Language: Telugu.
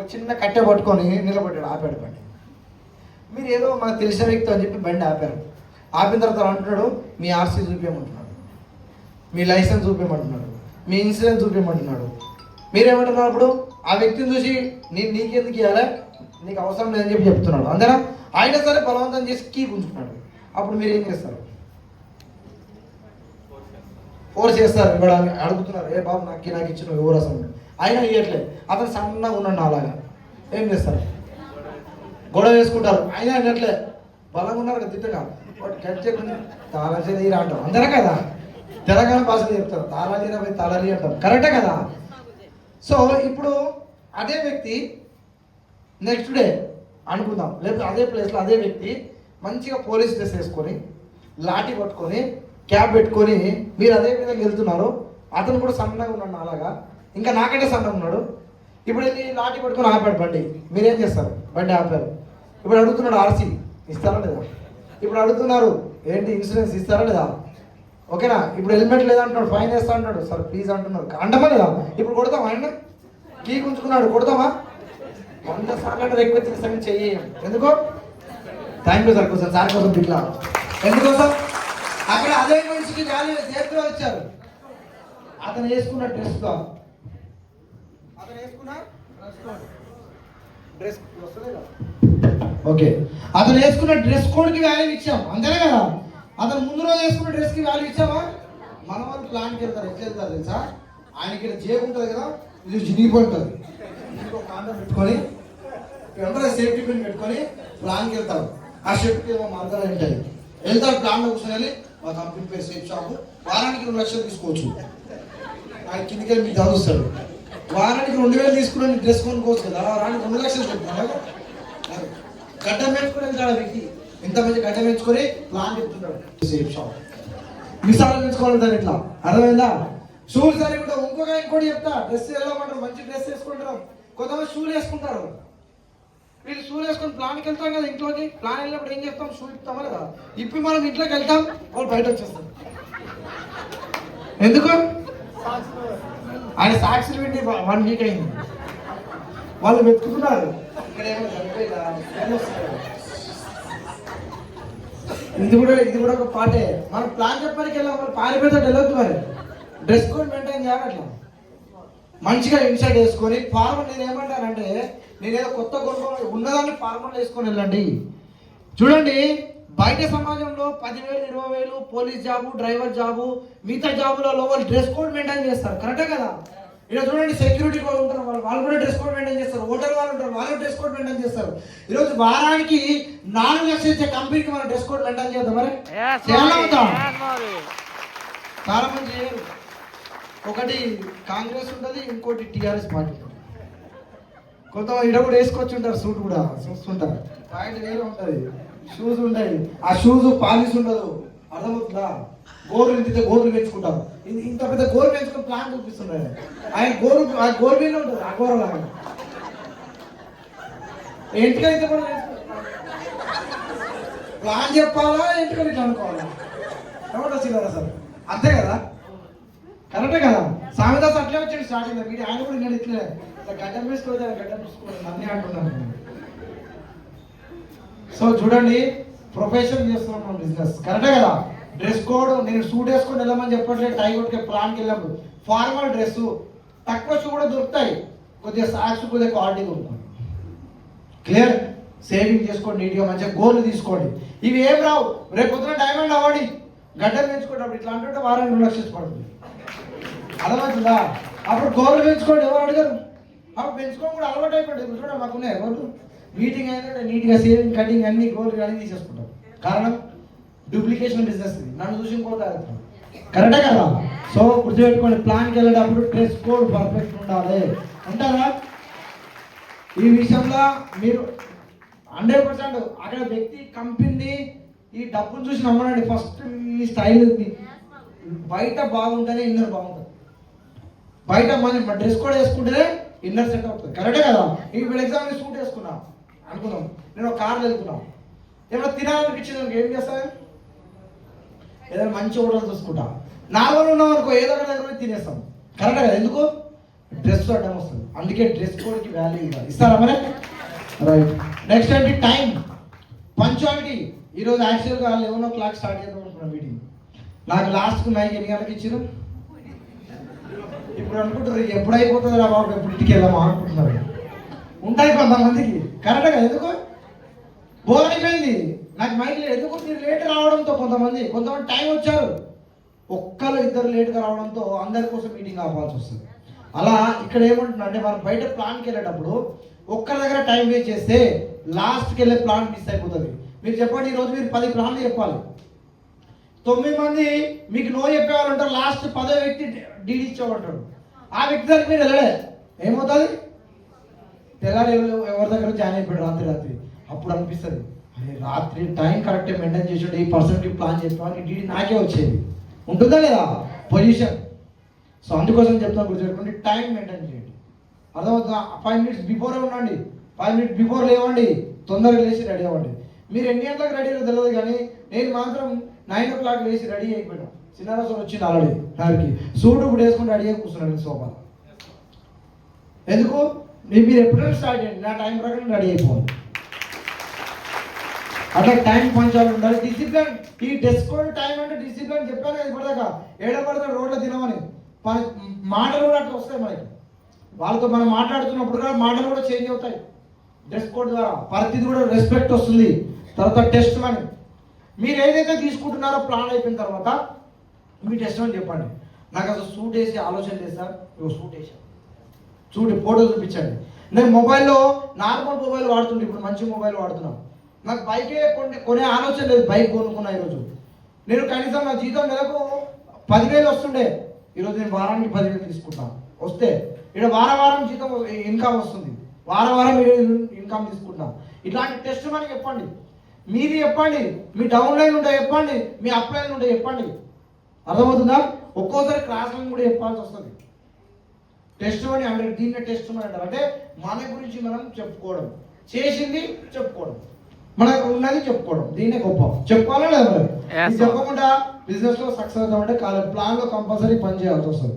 ఒక చిన్న కట్టె పట్టుకొని నిలబడ్డాడు, ఆపాడు బండి. మీరు ఏదో మాకు తెలిసిన వ్యక్తి అని చెప్పి బండి ఆపారు. ఆపిన తర్వాత అంటున్నాడు, మీ ఆర్సీ చూపించమంటున్నాడు, మీ లైసెన్స్ చూపించమంటున్నాడు, మీ ఇన్సూరెన్స్ చూపించమంటున్నాడు. మీరేమంటున్నారు అప్పుడు? ఆ వ్యక్తిని చూసి నీకెందుకు ఇవ్వాలి, నీకు అవసరం లేదని చెప్పి చెప్తున్నాడు. అంతేనా? అయినా సరే బలవంతం చేసి కీ గుంజుకున్నాడు. అప్పుడు మీరు ఏం చేస్తారు? ఫోర్స్ చేస్తారు, ఇవ్వడానికి అడుగుతున్నారు. ఏ బాబు నాకు ఇచ్చిన ఎవరు అసలు అయినా ఇవ్వట్లేదు. అతను సన్నగా ఉన్నాడు అలాగా. ఏం చేస్తారు? గొడవ వేసుకుంటారు. అయినా ఇవ్వట్లే. బలంగా ఉన్నారు కదా, తిట్టగా తాళీరా అంటారు. అంతేనా కదా? తెలంగాణ భాషలో చెప్తారు, తాళాలీరా పోయి తాళాలి అంటారు. కరెక్టే కదా? సో ఇప్పుడు అదే వ్యక్తి నెక్స్ట్ డే అనుకుందాం, లేకపోతే అదే ప్లేస్లో అదే వ్యక్తి మంచిగా పోలీస్ డ్రెస్ వేసుకొని లాఠీ పట్టుకొని క్యాబ్ పెట్టుకొని మీరు అదే విధంగా వెళ్తున్నారు. అతను కూడా సన్నగా ఉన్నాడు అలాగా, ఇంకా నాకంటే సన్నగా ఉన్నాడు. ఇప్పుడు వెళ్ళి లాఠీ పట్టుకొని ఆపాడు బండి. మీరేం చేస్తారు? బండి ఆపారు. ఇప్పుడు అడుగుతున్నాడు, ఆర్సీ ఇస్తారా లేదా? ఇప్పుడు అడుగుతున్నారు, ఏంటి ఇన్సూరెన్స్ ఇస్తారా లేదా? ఓకేనా? ఇప్పుడు హెల్మెట్ లేదంటున్నాడు, ఫైన్ వేస్తా అంటాడు. సార్ ప్లీజ్ అంటున్నారు, అంటమా లేదా? ఇప్పుడు కొడతామా? ఆయన కీ ఉంచుకున్నాడు, కొడతామా? 100 సార్లు అంటే ఎక్కువ చేస్తామని చెయ్యం. ఎందుకో? థ్యాంక్ యూ సార్ కోసం, సార్ కోసం ఇట్లా ఎందుకోసం? అక్కడ అదే మనిషికి వాల్యూ చేతిలో వచ్చారు. అతను వేసుకున్న డ్రెస్తో, అతను వేసుకున్న డ్రెస్ ఓకే, అతను వేసుకున్న డ్రెస్ కోడ్కి వాల్యూ ఇచ్చాం. అంతేనే కదా? అతను ముందు రోజు వేసుకున్న డ్రెస్కి వాల్యూ ఇచ్చామా? మన వాళ్ళు ప్లాన్కి వెళ్తారు. ఎట్లా వెళ్తారు తెలుసా? ఆయనకి జేబు ఉంటుంది కదా, ఇది జినిగిపోయి ఉంటుంది. ఇంకో కాండం పెట్టుకొని అందరూ సేఫ్టీ పిన్ పెట్టుకొని ప్లాన్కి వెళ్తారు. ఆ షర్ట్కి ఏమో మార్గాలు ఉంటాయి. వెళ్తారు ప్లాన్లో కూర్చొని, మా కంపెనీ పేరు సేఫ్ షాపు, వారానికి 2 లక్షలు తీసుకోవచ్చు. ఆయన కిందికి వెళ్ళి మీకు చదువుతాడు. వారానికి 2000 తీసుకుని డ్రెస్ కొనుక్కోవచ్చు కదా, వారానికి 2 లక్షలు చెప్తున్నాడు. గడ్డం పెంచుకొని వెళ్తాడు వ్యక్తి. ఇంత మంచి గడ్డం పెంచుకొని ప్లాన్ చెప్తున్నాడు సేఫ్ షాప్. మిసాలు పెంచుకోవాలి ఇట్లా, అర్థమైందా? షూలు సరే కూడా ఇంకోటి చెప్తా. డ్రెస్ వెళ్ళమంటారు, మంచి డ్రెస్ వేసుకుంటారు. కొంతమంది షూలు వేసుకుంటారు. వీళ్ళు షూలు వేసుకొని ప్లాన్కి వెళ్తాం కదా, ఇంట్లోకి ప్లాన్ వెళ్ళినప్పుడు ఏం చేస్తాం? షూ ఇస్తామా లేదా? ఇప్పి మనం ఇంట్లోకి వెళ్తాం, వాళ్ళు బయట వచ్చేస్తాం. ఎందుకు? ఆయన సాక్షులు పెట్టి 1 వీక్ అయింది. వాళ్ళు వెతుకుతున్నారు, ఇక్కడ ఏమో ఇది కూడా ఒక పాటే. మనం ప్లాన్ చెప్పడానికి వెళ్ళాం, మరి పారిపోతాడు వెళ్ళొద్దు. మరి డ్రెస్ కోడ్ మెయింటైన్ చేయాలి. అట్లా మంచిగా ఇన్సైడ్ వేసుకొని ఫార్మల్. నేను ఏమంటానంటే, నేనేదో కొత్త కొనుక్కోవాలి, ఉన్నదాన్ని ఫార్మల్ వేసుకొని వెళ్ళండి. చూడండి, బయట సమాజంలో 10,000 20,000 పోలీస్ జాబు, డ్రైవర్ జాబు, మిగతా జాబులలో వాళ్ళు డ్రెస్ కోడ్ మెయింటైన్ చేస్తారు. కరెక్టే కదా? ఇక్కడ చూడండి, సెక్యూరిటీ వాళ్ళు ఉంటారు, వాళ్ళు కూడా డ్రెస్ కోడ్ మెయింటైన్ చేస్తారు. హోటల్ వాళ్ళు ఉంటారు, వాళ్ళు డ్రెస్ కోడ్ మెయింటైన్ చేస్తారు. ఈరోజు వారానికి 4 లక్షలు ఇచ్చే కంపెనీకి మనం డ్రెస్ కోడ్ మెయింటైన్ చేద్దాం. మరి చాలా మంది చేయరు. ఒకటి కాంగ్రెస్ ఉంటుంది, ఇంకోటి టీఆర్ఎస్ పార్టీ. కొంతమంది ఇక్కడ కూడా వేసుకొచ్చి ఉంటారు, సూట్ కూడా చూస్తుంటారు. పాయింట్ వేరే ఉంటుంది, షూస్ ఉంటాయి. ఆ షూస్ పాలిష్ ఉండదు, అర్థమవుతుందా? గోర్లు ఇంత గోర్లు పెంచుకుంటారు. ఇంత పెద్ద గోరు పెంచుకుని ప్లాన్ చూపిస్తున్నాడు ఆయన. ఆ గోరు మీద ఉంటుంది, ఆ గోర లాగా. ఎంటికైతే కూడా ప్లాన్ చెప్పాలా, ఎంటికలు ఇట్లా అనుకోవాలా? ఎవరు వచ్చిందా సార్? అంతే కదా? కరెక్టే కదా? సామెదాస్ అట్లే వచ్చాడు స్టార్టింగ్ వీడియో. ఆయన కూడా నేను ఇట్లే గడ్డం వేసుకోవాలి, గడ్డం వేసుకోవాలి అన్నీ అంటున్నాను. సో చూడండి, ప్రొఫెషన్ చేస్తున్నాం మనం, బిజినెస్. కరెక్టే కదా? డ్రెస్ కోడ్ నేను సూట్ వేసుకొని వెళ్ళమని చెప్పట్లేదు. టై కొట్టుకే ప్లాన్కి వెళ్ళినప్పుడు ఫార్మల్ డ్రెస్, తక్కువ షూ కూడా దొరుకుతాయి, కొద్దిగా సాక్స్ కొద్దిగా క్వాలిటీ దొరుకుతాయి. క్లియర్? సేవింగ్ చేసుకోండి, నీట్గా మంచిగా గోర్లు తీసుకోండి. ఇవి ఏం రావు. రేపు పొద్దున డైమండ్ అవ్వండి, గడ్డలు పెంచుకోండి. ఇట్లా అంటుంటే వారానికి 2 లక్షలు పడుతుంది. అలవాటుందా? అప్పుడు గోర్లు పెంచుకోండి, ఎవరు అడిగారు? అప్పుడు పెంచుకోవడం కూడా అలవాటు అయిపోయింది. చూడండి, మాకున్నాయి గోర్లు. మీటింగ్ అయితే నీట్గా సేవింగ్, కటింగ్ అన్ని గోర్లు అన్ని తీసేసుకుంటాం. కారణం డూప్లికేషన్ బిజినెస్. నన్ను చూసి ఇంకోటి కరెక్టే కదా? సో గుర్తుపెట్టుకోండి, ప్లాన్కి వెళ్ళేటప్పుడు డ్రెస్ కోడ్ పర్ఫెక్ట్ ఉండాలి. ఉంటారా? ఈ విషయంలో మీరు 100% అక్కడ వ్యక్తి కంపెనీ ఈ డబ్బును చూసి నమ్మనండి. ఫస్ట్ ఈ స్టైల్ బయట బాగుంటేనే ఇన్నర్ బాగుంటుంది. బయట మన డ్రెస్ కోడ్ వేసుకుంటేనే ఇన్నర్ సెట్ అవుతుంది. కరెక్టే కదా? ఇప్పుడు ఎగ్జాంపుల్ సూట్ వేసుకున్నా అనుకున్నాం, నేను ఒక కార్లో వెళ్తున్నాం, ఏమైనా తినాలనిపించింది ఏం చేస్తాను? ఏదైనా మంచి హోటల్ చూసుకుంటా. నార్మల్ ఉన్నాం అనుకో, ఏదో ఒక దగ్గర తినేస్తాం. కరెక్టే కదా? ఎందుకు? డ్రెస్ అడ్డం వస్తుంది. అందుకే డ్రెస్ కోడ్కి వాల్యూ ఇవ్వాలి. ఇస్తారా మరి? రైట్. నెక్స్ట్ ఏంటి? Time, punctuality. ఈరోజు యాక్చువల్గా 11 o'clock స్టార్ట్ చేద్దాం అనుకున్నాం మీటింగ్. నాకు లాస్ట్కు నైట్ ఎన్ని గంటలకు ఇచ్చారు? ఇప్పుడు అనుకుంటారు ఎప్పుడు అయిపోతుంది రా బాబు, ఎప్పుడు ఇంటికి వెళ్దామా అనుకుంటున్నారు. ఉంటాయి కొంతమందికి కరెక్ట్గా. ఎందుకు బోర్ అయిపోయింది నాకు మైండ్. ఎందుకు మీరు లేట్ రావడంతో కొంతమంది టైం వచ్చారు, ఒక్కరు ఇద్దరు లేట్గా రావడంతో అందరి కోసం మీటింగ్ ఆపాల్సి వస్తుంది. అలా ఇక్కడ ఏమంటున్నా అంటే మనం బయట ప్లాన్కి వెళ్ళేటప్పుడు ఒక్కరి దగ్గర టైం వేస్ట్ చేస్తే లాస్ట్కి వెళ్ళే ప్లాన్ మిస్ అయిపోతుంది. మీరు చెప్పండి, ఈరోజు మీరు 10 ప్లాన్లు చెప్పాలి, 9 మంది మీకు నో చెప్పేవాళ్ళు ఉంటారు, లాస్ట్ 10వ వ్యక్తి డీడీ ఇచ్చేవాడు. ఆ వ్యక్తి దగ్గర మీరు వెళ్ళలే, ఏమవుతుంది? తెల్లారి ఎవరి దగ్గర జాయిన్ అయిపోయాడు రాత్రి. అప్పుడు అనిపిస్తుంది, అరే రాత్రి టైం కరెక్ట్గా మెయింటైన్ చేసాడు, ఈ పర్సన్కి ప్లాన్ చెప్పాను, డీడీ నాకే వచ్చేది. ఉంటుందా లేదా పొజిషన్? సో అందుకోసం చెప్తాను, గుర్తుపెట్టుకోండి, టైం మెయింటైన్ చేయండి. అర్థమవుతుందా? 5 minutes బిఫోరే ఉండండి, 5 minutes బిఫోర్ లేవండి, తొందరగా లేచి రెడీ అవ్వండి. మీరు ఎన్ని గంటలకు రెడీ అయ్యో తెలియదు, కానీ నేను మాత్రం 9 o'clock లేచి రెడీ అయిపోయినా. చిన్నారసం వచ్చింది ఆల్రెడీ, నాకు సూట్ ఇప్పుడు వేసుకుని రెడీ అయి కూర్చున్నాను సోఫా. ఎందుకు? మీరు ఎప్పుడైనా స్టార్ట్ చేయండి, నా టైం ప్రకారం రెడీ అయిపోవాలి. అట్లా టైం పంచాలి ఉండాలి. డిసిప్లిన్, ఈ డ్రెస్ కోడ్ టైం అంటే డిసిప్లిన్ చెప్పాను కదా ఇప్పటిదాకా. ఏడపడతాడు రోడ్లో తినమని, మాటలు కూడా అట్లా వస్తాయి మనకి. వాళ్ళతో మనం మాట్లాడుతున్నప్పుడు కూడా మాటలు కూడా చేంజ్ అవుతాయి డ్రెస్ కోడ్ ద్వారా. పరిస్థితి కూడా రెస్పెక్ట్ వస్తుంది. తర్వాత టెస్ట్ మనీ, మీరు ఏదైతే తీసుకుంటున్నారో ప్లాన్ అయిపోయిన తర్వాత మీ టెస్ట్ మనీ చెప్పండి. నాకు అసలు సూట్ వేసి ఆలోచన లేదు సార్, సూట్ వేసాను, సూట్ ఫోటో చూపించండి. నేను మొబైల్లో నార్మల్ మొబైల్ వాడుతుండే, ఇప్పుడు మంచి మొబైల్ వాడుతున్నాను. నాకు బైకే కొనే ఆలోచన లేదు, బైక్ కొనుక్కున్నా. ఈరోజు నేను కనీసం నా జీతం నెలకు 10,000 వస్తుండే, ఈరోజు నేను వారానికి 10,000 తీసుకుంటాను. వస్తే ఇక్కడ వారం జీతం ఇన్కమ్ వస్తుంది, వారం ఇన్కమ్ తీసుకుంటాను. ఇట్లాంటి టెస్ట్ మనీ చెప్పండి, మీది చెప్పండి, మీ డౌన్ లైన్ ఉంటే చెప్పండి, మీ అప్ లైన్ ఉంటే చెప్పండి. అర్థమవుతుందా? ఒక్కోసారి క్లాస్ లైన్ కూడా చెప్పాల్సి వస్తుంది. టెస్ట్ మనీ అంటే దీన్ని టెస్ట్ మనీ అంటారు. అంటే మన గురించి మనం చెప్పుకోవడం, చేసింది చెప్పుకోవడం, మనకు ఉన్నది చెప్పుకోవడం, దీన్నే గొప్ప. చెప్పుకోవాలా లేదా? మరి చెప్పకుండా బిజినెస్ లో సక్సెస్ అవుతామంటే ప్లాన్ లో కంపల్సరీ పని చేయాల్సి వస్తుంది.